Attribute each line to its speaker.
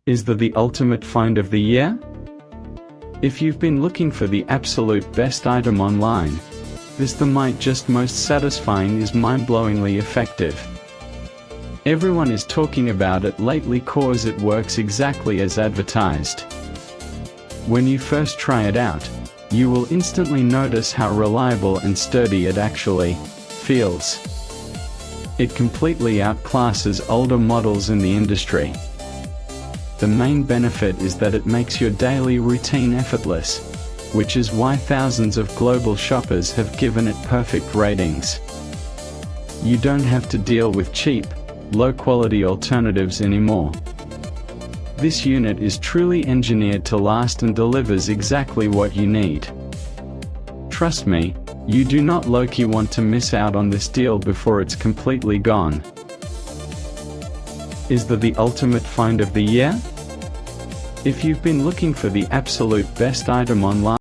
Speaker 1: Is the ultimate find of the year? If you've been looking for the absolute best item online, this might just most satisfying is mind-blowingly effective. Everyone is talking about it lately cause it works exactly as advertised. When you first try it out, you will instantly notice how reliable and sturdy it actually feels. It completely outclasses older models in the industry. The main benefit is that it makes your daily routine effortless, which is why thousands of global shoppers have given it perfect ratings. You don't have to deal with cheap, low-quality alternatives anymore. This unit is truly engineered to last and delivers exactly what you need. Trust me, you do not low-key want to miss out on this deal before it's completely gone. Is the ultimate find of the year? If you've been looking for the absolute best item online,